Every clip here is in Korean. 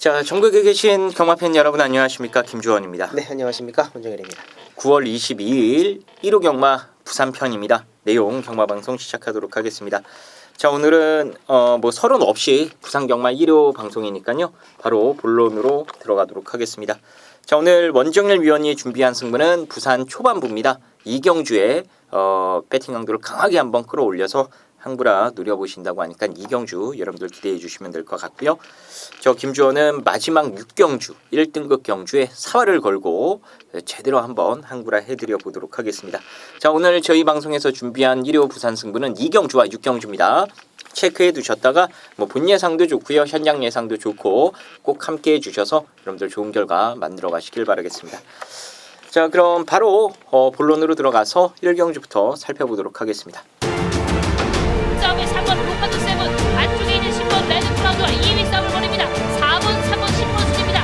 자, 전국에 계신 경마팬 여러분 안녕하십니까? 김주원입니다. 네, 안녕하십니까? 원정일입니다. 9월 22일 1호 경마 부산편입니다. 내용 경마방송 시작하도록 하겠습니다. 자, 오늘은 서론 없이 부산 경마 1호 방송이니까요. 바로 본론으로 들어가도록 하겠습니다. 자, 오늘 원정일 위원이 준비한 승부는 부산 초반부입니다. 이경주의 배팅 강도를 강하게 한번 끌어올려서 항구라 노려보신다고 하니까 이경주 여러분들 기대해 주시면 될 것 같고요. 저 김주원은 마지막 6경주 1등급 경주에 사활을 걸고 제대로 한번 항구라 해드려 보도록 하겠습니다. 자, 오늘 저희 방송에서 준비한 1호 부산 승부는 이경주와 6경주입니다. 체크해 두셨다가 본 예상도 좋고요, 현장 예상도 좋고 꼭 함께 해주셔서 여러분들 좋은 결과 만들어 가시길 바라겠습니다. 자, 그럼 바로 본론으로 들어가서 1경주부터 살펴보도록 하겠습니다. 3번 로카드 세븐 안쪽에 있는 10번 레드 크라우드와 2위 싸움을 벌입니다. 4번, 3번, 10번 순입니다.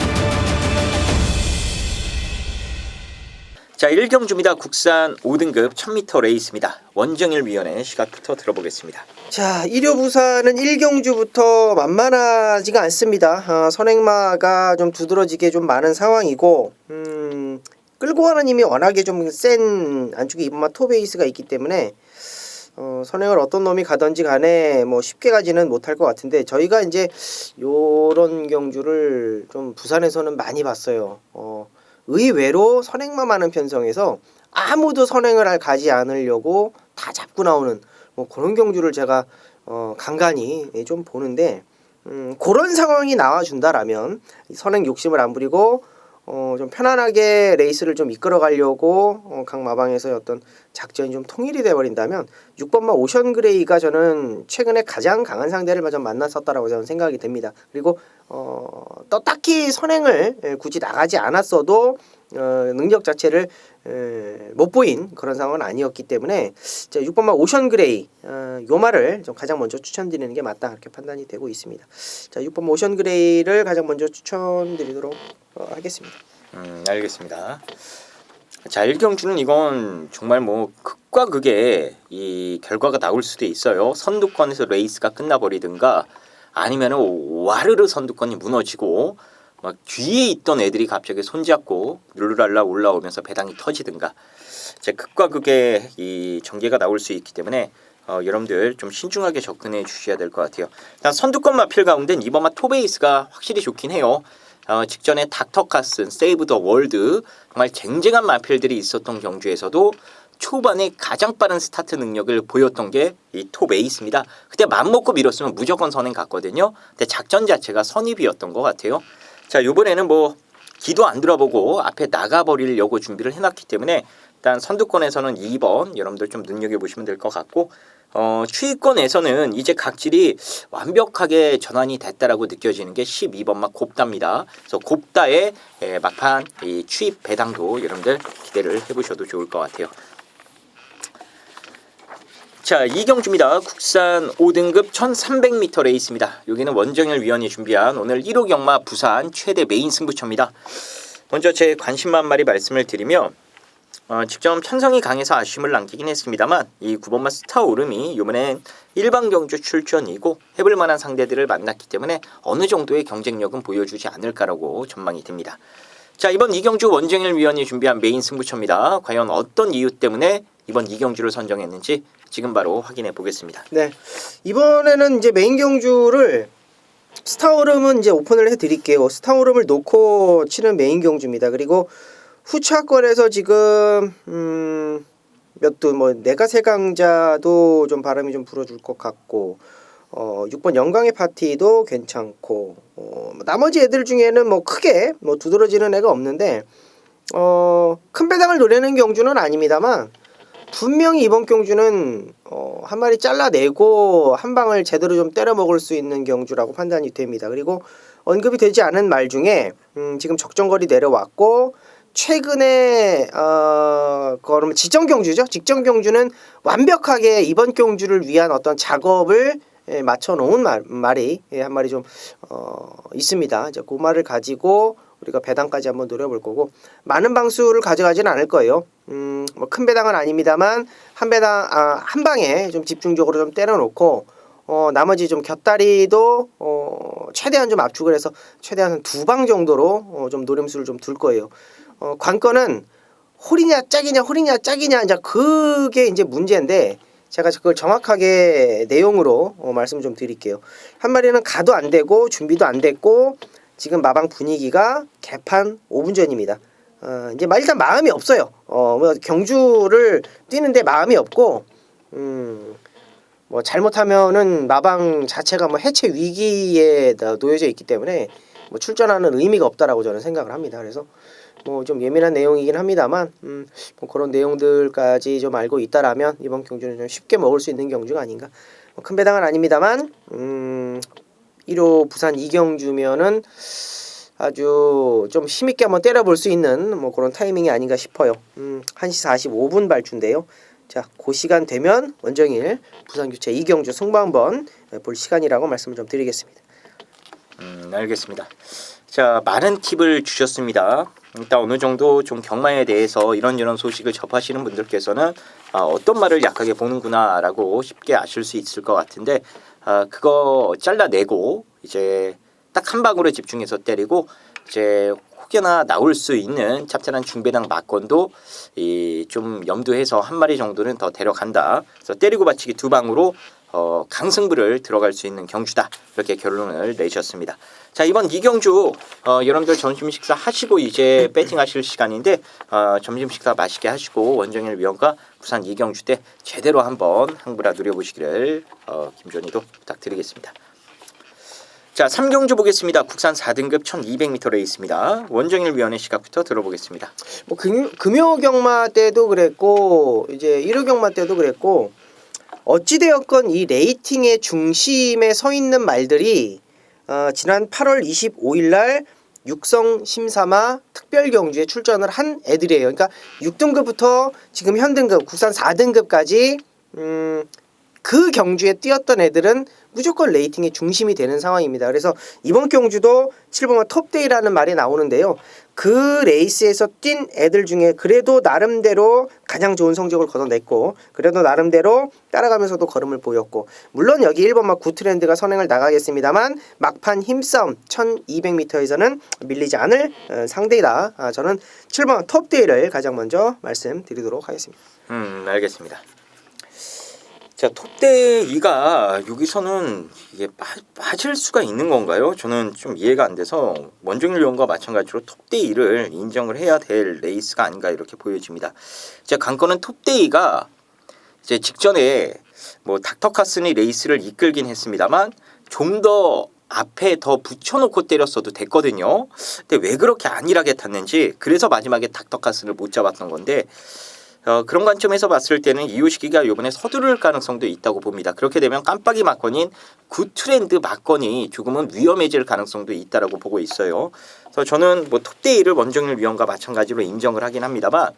자, 1경주입니다. 국산 5등급 1000m 레이스입니다. 원정일 위원의 시각부터 들어보겠습니다. 자, 1호 부산은 1경주부터 만만하지가 않습니다. 선행마가 좀 두드러지게 좀 많은 상황이고 끌고 가는 힘이 워낙에 좀 센 안쪽에 이번만 토베이스가 있기 때문에 선행을 어떤 놈이 가든지 간에 쉽게 가지는 못할 것 같은데, 저희가 이제 요런 경주를 좀 부산에서는 많이 봤어요. 의외로 선행만 많은 편성에서 아무도 선행을 가지 않으려고 다 잡고 나오는 그런 경주를 제가 간간히 좀 보는데, 그런 상황이 나와준다라면 선행 욕심을 안 부리고 좀 편안하게 레이스를 좀 이끌어 가려고 각 마방에서의 어떤 작전이 좀 통일이 돼버린다면 6번마 오션 그레이가 저는 최근에 가장 강한 상대를 좀 만났었다라고 저는 생각이 됩니다. 그리고 또 딱히 선행을 굳이 나가지 않았어도 능력 자체를 못 보인 그런 상황은 아니었기 때문에 6번마 오션 그레이 요 말을 좀 가장 먼저 추천드리는 게 맞다, 그렇게 판단이 되고 있습니다. 자, 6번마 오션 그레이를 가장 먼저 추천드리도록 하겠습니다. 알겠습니다. 자, 1경주는 이건 정말 극과 극의 이 결과가 나올 수도 있어요. 선두권에서 레이스가 끝나버리든가 아니면 와르르 선두권이 무너지고 막 뒤에 있던 애들이 갑자기 손잡고 룰루랄라 올라오면서 배당이 터지든가, 제 극과 극의 이 전개가 나올 수 있기 때문에 여러분들 좀 신중하게 접근해 주셔야 될 것 같아요. 선두권 마필 가운데는 이번만 토베이스가 확실히 좋긴 해요. 직전에 닥터 카슨, 세이브 더 월드 정말 쟁쟁한 마필들이 있었던 경주에서도 초반에 가장 빠른 스타트 능력을 보였던 게 이 토베이스입니다. 그때 맘먹고 밀었으면 무조건 선행 갔거든요. 근데 작전 자체가 선입이었던 것 같아요. 자, 이번에는 기도 안 들어보고 앞에 나가버리려고 준비를 해놨기 때문에 일단 선두권에서는 2번 여러분들 좀 눈여겨보시면 될 것 같고, 추위권에서는 이제 각질이 완벽하게 전환이 됐다라고 느껴지는 게 12번마 곱다입니다. 그래서 곱다의 막판 이 추입 배당도 여러분들 기대를 해보셔도 좋을 것 같아요. 자, 이경주입니다. 국산 5등급 1300m 레이스입니다. 여기는 원정일 위원이 준비한 오늘 1호 경마 부산 최대 메인 승부처입니다. 먼저 제 관심만 마리 말씀을 드리면, 직접 편성이 강해서 아쉬움을 남기긴 했습니다만 이 9번마 스타오름이 이번엔 일반 경주 출전이고 해볼 만한 상대들을 만났기 때문에 어느 정도의 경쟁력은 보여주지 않을까라고 전망이 됩니다. 자, 이번 이경주 원정일 위원이 준비한 메인 승부처입니다. 과연 어떤 이유 때문에 이번 이경주를 선정했는지 지금 바로 확인해 보겠습니다. 네, 이번에는 이제 메인 경주를 스타오름은 이제 오픈을 해드릴게요. 스타오름을 놓고 치는 메인 경주입니다. 그리고 후차권에서 지금 내가 세강자도 좀 바람이 좀 불어줄 것 같고, 6번 영광의 파티도 괜찮고, 나머지 애들 중에는 크게 두드러지는 애가 없는데, 큰 배당을 노리는 경주는 아닙니다만 분명히 이번 경주는 한 마리 잘라내고 한 방을 제대로 좀 때려 먹을 수 있는 경주라고 판단이 됩니다. 그리고 언급이 되지 않은 말 중에 지금 적정거리 내려왔고, 최근에 그러면 직전 경주죠. 직전 경주는 완벽하게 이번 경주를 위한 어떤 작업을 맞춰 놓은 말이 한 마리 좀 있습니다. 이제 그 말을 가지고 우리가 배당까지 한번 노려볼 거고, 많은 방수를 가져가지는 않을 거예요. 큰 배당은 아닙니다만 한 방에 좀 집중적으로 좀 때려놓고 나머지 좀 곁다리도 최대한 좀 압축을 해서 최대한 한 2방 정도로 좀 노림수를 좀 둘 거예요. 관건은 홀이냐 짝이냐 이제 그게 이제 문제인데 제가 그걸 정확하게 내용으로 말씀 좀 드릴게요. 한 마리는 가도 안 되고 준비도 안 됐고 지금 마방 분위기가 개판 5분 전입니다. 이제 일단 마음이 없어요. 뭐 경주를 뛰는데 마음이 없고 뭐 잘못하면은 마방 자체가 뭐 해체 위기에 놓여져 있기 때문에 뭐 출전하는 의미가 없다라고 저는 생각을 합니다. 그래서 뭐 좀 예민한 내용이긴 합니다만 뭐 그런 내용들까지 좀 알고 있다라면 이번 경주는 좀 쉽게 먹을 수 있는 경주가 아닌가. 뭐 큰 배당은 아닙니다만 1호 부산 2경주면은 아주 좀 힘있게 한번 때려볼 수 있는 뭐 그런 타이밍이 아닌가 싶어요. 1시 45분 발주인데요. 자, 그 시간 되면 원정일 부산 교체 2경주 승부 한번 볼 시간이라고 말씀을 좀 드리겠습니다. 알겠습니다. 자, 많은 팁을 주셨습니다. 일단 어느 정도 좀 경마에 대해서 이런 소식을 접하시는 분들께서는 어떤 말을 약하게 보는구나라고 쉽게 아실 수 있을 것 같은데 그거 잘라내고 이제 딱 한 방으로 집중해서 때리고 이제 혹여나 나올 수 있는 짭짤한 중배당 막건도 좀 염두해서 한 마리 정도는 더 데려간다. 그래서 때리고 받치기 2방으로 강승부를 들어갈 수 있는 경주다. 이렇게 결론을 내셨습니다. 자, 이번 2경주 여러분들 점심 식사 하시고 이제 배팅하실 시간인데 점심 식사 맛있게 하시고 원정일 위원과 부산 2경주 때 제대로 한번 항불아 누려보시기를 김준희도 부탁드리겠습니다. 자, 3경주 보겠습니다. 국산 4등급 1200m 레이스입니다. 원정일 위원의 시각부터 들어보겠습니다. 뭐 금요 경마 때도 그랬고 이제 1호 경마 때도 그랬고 어찌되었건 이 레이팅의 중심에 서 있는 말들이 지난 8월 25일 날 육성 심사마 특별 경주에 출전을 한 애들이에요. 그러니까 6등급부터 지금 현등급 국산 4등급까지 그 경주에 뛰었던 애들은 무조건 레이팅의 중심이 되는 상황입니다. 그래서 이번 경주도 7번마 톱데이라는 말이 나오는데요. 그 레이스에서 뛴 애들 중에 그래도 나름대로 가장 좋은 성적을 거둬냈고 그래도 나름대로 따라가면서도 걸음을 보였고 물론 여기 1번마 구트렌드가 선행을 나가겠습니다만 막판 힘싸움 1200m에서는 밀리지 않을 상대이다. 저는 7번마 톱데이를 가장 먼저 말씀드리도록 하겠습니다. 알겠습니다. 자, 톱데이가 여기서는 이게 빠질 수가 있는 건가요? 저는 좀 이해가 안 돼서 원정일 위원과 마찬가지로 톱데이를 인정을 해야 될 레이스가 아닌가 이렇게 보여집니다. 제 관건은 톱데이가 이제 직전에 뭐 닥터카슨이 레이스를 이끌긴 했습니다만 좀 더 앞에 더 붙여놓고 때렸어도 됐거든요. 근데 왜 그렇게 안일하게 탔는지 그래서 마지막에 닥터카슨을 못 잡았던 건데 그런 관점에서 봤을 때는 이호식이가 이번에 서두를 가능성도 있다고 봅니다. 그렇게 되면 깜빡이 막건인 굿트렌드 막건이 조금은 위험해질 가능성도 있다라고 보고 있어요. 그래서 저는 뭐 톱데이를 원정일 위원과 마찬가지로 인정을 하긴 합니다만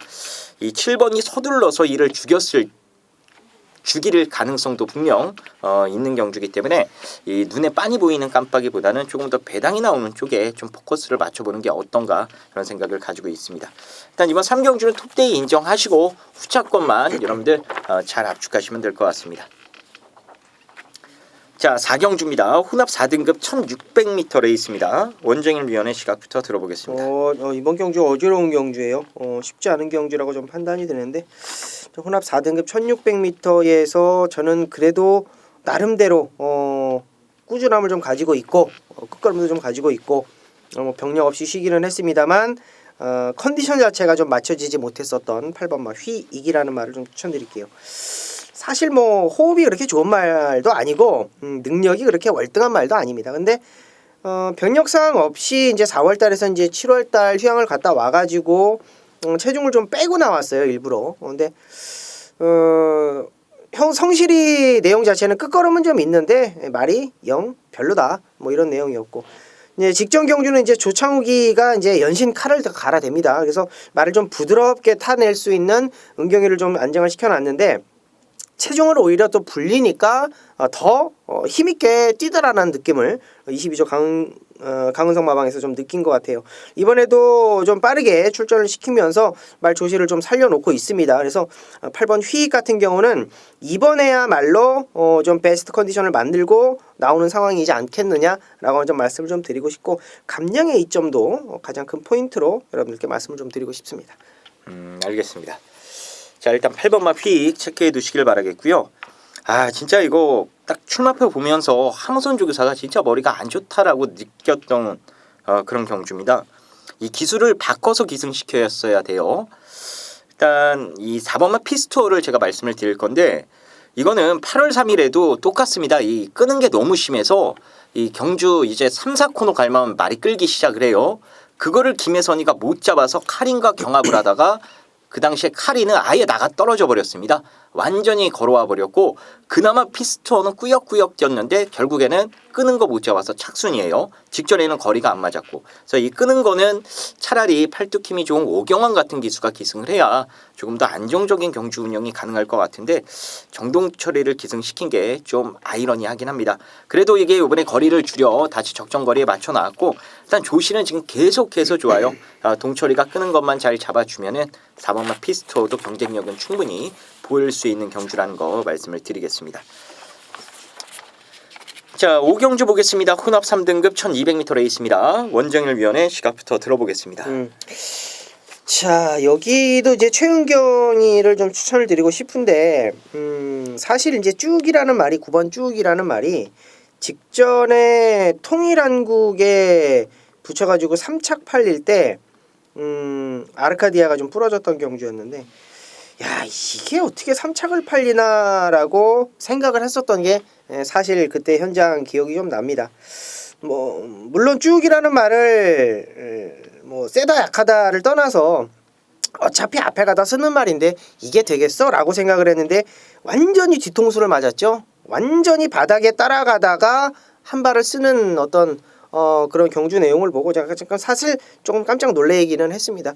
이 7번이 서둘러서 이를 죽일 가능성도 분명 있는 경주이기 때문에 이 눈에 빤히 보이는 깜빡이보다는 조금 더 배당이 나오는 쪽에 좀 포커스를 맞춰보는 게 어떤가 그런 생각을 가지고 있습니다. 일단 이번 3경주는 톱데이 인정하시고 후차권만 여러분들 잘 압축하시면 될 것 같습니다. 자, 4경주입니다. 혼합 4등급 1600m 레이스입니다. 원정일 위원의 시각부터 들어보겠습니다. 이번 경주 어지러운 경주예요. 쉽지 않은 경주라고 좀 판단이 되는데 혼합 4등급 1600m에서 저는 그래도 나름대로 꾸준함을 좀 가지고 있고 끝걸음도 좀 가지고 있고 뭐 병력 없이 쉬기는 했습니다만 컨디션 자체가 좀 맞춰지지 못했었던 8번마 휘익이라는 말을 좀 추천드릴게요. 사실 뭐 호흡이 그렇게 좋은 말도 아니고 능력이 그렇게 월등한 말도 아닙니다. 근데 병력 상황 없이 이제 4월달에서 이제 7월달 휴양을 갔다 와가지고 체중을 좀 빼고 나왔어요 일부러. 근데 성실히 내용 자체는 끝걸음은 좀 있는데 말이 영 별로다 뭐 이런 내용이었고. 이제 직전 경주는 이제 조창욱이가 이제 연신 칼을 더 갈아댑니다. 그래서 말을 좀 부드럽게 타낼 수 있는 은경이를 좀 안정을 시켜놨는데. 체중을 오히려 또 불리니까 더 힘있게 뛰더라는 느낌을 22조 강은성 마방에서 좀 느낀 것 같아요. 이번에도 좀 빠르게 출전을 시키면서 말 조시를 좀 살려놓고 있습니다. 그래서 8번 휘익 같은 경우는 이번에야말로 좀 베스트 컨디션을 만들고 나오는 상황이지 않겠느냐라고 좀 말씀을 좀 드리고 싶고, 감량의 이점도 가장 큰 포인트로 여러분들께 말씀을 좀 드리고 싶습니다. 알겠습니다. 자, 일단 8번마 휙 체크해 두시길 바라겠고요. 아, 진짜 이거 딱 출마표 보면서 함우선 조교사가 진짜 머리가 안 좋다라고 느꼈던 그런 경주입니다. 이 기술을 바꿔서 기승시켰어야 돼요. 일단 이 4번마 피스토어를 제가 말씀을 드릴 건데, 이거는 8월 3일에도 똑같습니다. 이 끄는 게 너무 심해서 이 경주 이제 3, 4코너 갈면 말이 끌기 시작을 해요. 그거를 김혜선이가 못 잡아서 카린과 경합을 하다가 그 당시에 카린은 아예 나가 떨어져 버렸습니다. 완전히 걸어와 버렸고, 그나마 피스토어는 꾸역꾸역 뛰었는데 결국에는 끄는 거 못 잡아서 착순이에요. 직전에는 거리가 안 맞았고. 그래서 이 끄는 거는 차라리 팔뚝 힘이 좋은 오경환 같은 기수가 기승을 해야 조금 더 안정적인 경주 운영이 가능할 것 같은데, 정동철이를 기승시킨 게 좀 아이러니하긴 합니다. 그래도 이게 이번에 거리를 줄여 다시 적정 거리에 맞춰 놨고, 일단 조시는 지금 계속해서 좋아요. 동철이가 끄는 것만 잘 잡아주면은 4번마 피스토어도 경쟁력은 충분히 보일 수 있는 경주라는 거 말씀을 드리겠습니다. 자, 5경주 보겠습니다. 혼합 3등급 1200m 레이스입니다. 원정일 위원의 시각부터 들어보겠습니다. 자, 여기도 이제 최은경이를 좀 추천을 드리고 싶은데, 사실 이제 쭉이라는 말이, 9번 쭉이라는 말이 직전에 통일한국에 붙여가지고 3착 팔릴 때 아르카디아가 좀 부러졌던 경주였는데, 야, 이게 어떻게 3착을 팔리나라고 생각을 했었던 게 사실 그때 현장 기억이 좀 납니다. 뭐 물론 쭉이라는 말을 뭐 세다 약하다를 떠나서 어차피 앞에 가다 쓰는 말인데 이게 되겠어? 라고 생각을 했는데 완전히 뒤통수를 맞았죠. 완전히 바닥에 따라가다가 한 발을 쓰는 어떤 그런 경주 내용을 보고 제가 잠깐 사실 조금 깜짝 놀래기는 했습니다.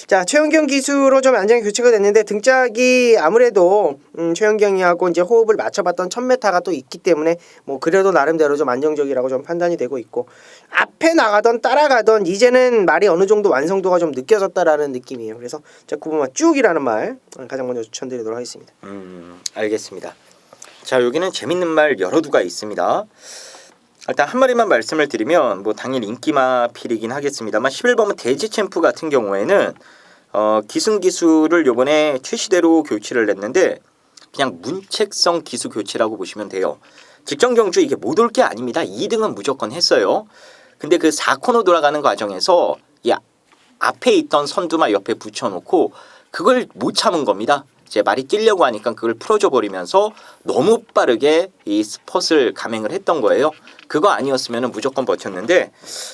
자, 최은경 기수로 좀 안전이 교체가 됐는데, 등짝이 아무래도 최은경이하고 이제 호흡을 맞춰봤던 1000m가 또 있기 때문에 뭐 그래도 나름대로 좀 안정적이라고 좀 판단이 되고 있고, 앞에 나가던 따라가던 이제는 말이 어느 정도 완성도가 좀 느껴졌다라는 느낌이에요. 그래서 자, 9번마 쭉이라는 말 가장 먼저 추천드리도록 하겠습니다. 알겠습니다. 자, 여기는 재밌는 말 여러 두가 있습니다. 일단 한 마리만 말씀을 드리면 뭐 당연히 인기마필이긴 하겠습니다만, 11번은 대지 챔프 같은 경우에는 기승 기수를 요번에 최시대로 교체를 했는데 그냥 문책성 기수 교체라고 보시면 돼요. 직전 경주 이게 못 올 게 아닙니다. 2등은 무조건 했어요. 근데 그 4코너 돌아가는 과정에서 이 앞에 있던 선두마 옆에 붙여놓고 그걸 못 참은 겁니다. 이제 말이 뛰려고 하니까 그걸 풀어줘 버리면서 너무 빠르게 이 스폿을 감행을 했던 거예요. 그거 아니었으면 무조건 버텼는데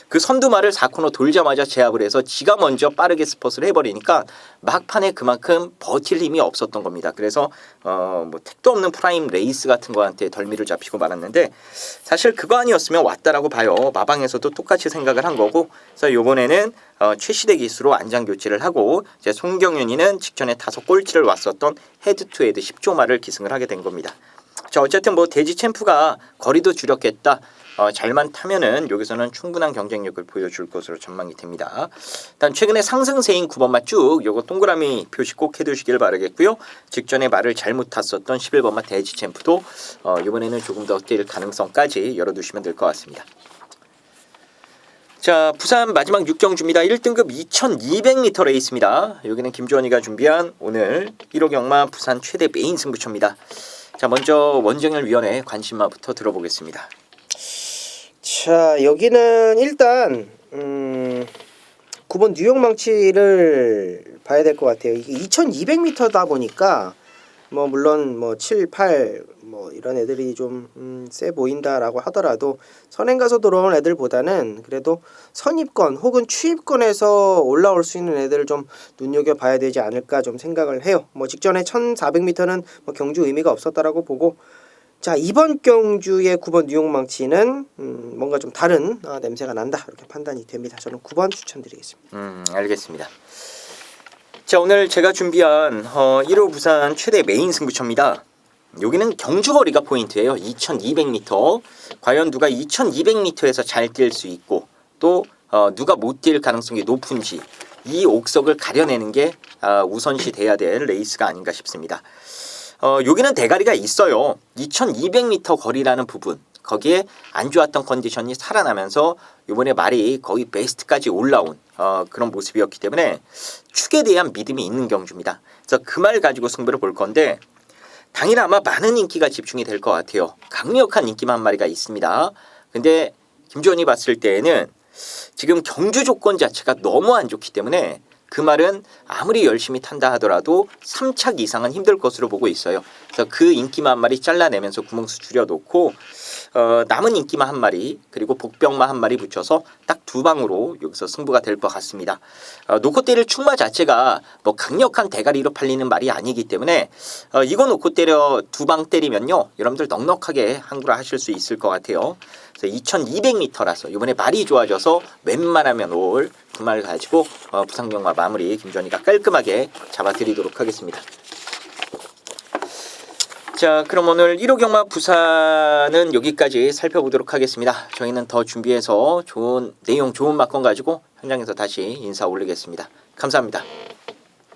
그 선두말을 4코너 돌자마자 제압을 해서 지가 먼저 빠르게 스폿을 해버리니까 막판에 그만큼 버틸 힘이 없었던 겁니다. 그래서 뭐 택도 없는 프라임 레이스 같은 거한테 덜미를 잡히고 말았는데, 사실 그거 아니었으면 왔다라고 봐요. 마방에서도 똑같이 생각을 한 거고, 그래서 이번에는 최시대 기수로 안장 교체를 하고, 이제 송경윤이는 직전에 5꼴찌를 왔었던 헤드 투 헤드 10조마를 기승을 하게 된 겁니다. 자, 어쨌든 뭐 대지 챔프가 거리도 줄였겠다. 잘만 타면은 여기서는 충분한 경쟁력을 보여줄 것으로 전망이 됩니다. 일단 최근에 상승세인 9번마 쭉 요거 동그라미 표시 꼭 해두시길 바라겠고요. 직전에 말을 잘못 탔었던 11번마 대지 챔프도 이번에는 조금 더 뛸 가능성까지 열어두시면 될 것 같습니다. 자, 부산 마지막 6경주입니다. 1등급 2200m 레이스입니다. 여기는 김주원이가 준비한 오늘 1호 경마 부산 최대 메인 승부처입니다. 자, 먼저 원정열 위원의 관심마부터 들어보겠습니다. 자, 여기는 일단 9번 뉴욕 망치를 봐야 될 것 같아요. 이게 2200m다 보니까 뭐 물론 뭐 7, 8 뭐 이런 애들이 좀 세 보인다라고 하더라도 선행 가서 들어온 애들보다는 그래도 선입권 혹은 추입권에서 올라올 수 있는 애들을 좀 눈여겨봐야 되지 않을까 좀 생각을 해요. 뭐 직전에 1400m는 뭐 경주 의미가 없었다라고 보고, 자, 이번 경주의 9번 뉴욕 망치는 뭔가 좀 다른 냄새가 난다, 이렇게 판단이 됩니다. 저는 9번 추천드리겠습니다. 알겠습니다. 자, 오늘 제가 준비한 1호 부산 최대 메인 승부처입니다. 여기는 경주거리가 포인트예요. 2200m. 과연 누가 2200m에서 잘 뛸 수 있고 또 누가 못 뛸 가능성이 높은지 이 옥석을 가려내는 게 우선시 돼야 될 레이스가 아닌가 싶습니다. 여기는 대가리가 있어요. 2200m 거리라는 부분. 거기에 안 좋았던 컨디션이 살아나면서 이번에 말이 거의 베스트까지 올라온 그런 모습이었기 때문에 축에 대한 믿음이 있는 경주입니다. 그래서 그 말 가지고 승부를 볼 건데 당일 아마 많은 인기가 집중이 될 것 같아요. 강력한 인기만 한 마리가 있습니다. 근데 김주원이 봤을 때에는 지금 경주 조건 자체가 너무 안 좋기 때문에 그 말은 아무리 열심히 탄다 하더라도 3착 이상은 힘들 것으로 보고 있어요. 그래서 그 인기만 한 마리 잘라내면서 구멍수 줄여놓고 남은 인기만 한 마리 그리고 복병만 한 마리 붙여서 딱 두 방으로 여기서 승부가 될 것 같습니다. 놓고 때릴 축마 자체가 뭐 강력한 대가리로 팔리는 말이 아니기 때문에 이거 놓고 때려 두 방 때리면요 여러분들 넉넉하게 한구라 하실 수 있을 것 같아요. 그래서 2200m라서 이번에 말이 좋아져서 웬만하면 올 그 말 가지고 부상경마 마무리 김주원이가 깔끔하게 잡아드리도록 하겠습니다. 자, 그럼 오늘 1호 경마 부산은 여기까지 살펴보도록 하겠습니다. 저희는 더 준비해서 좋은 내용, 좋은 막건 가지고 현장에서 다시 인사 올리겠습니다. 감사합니다.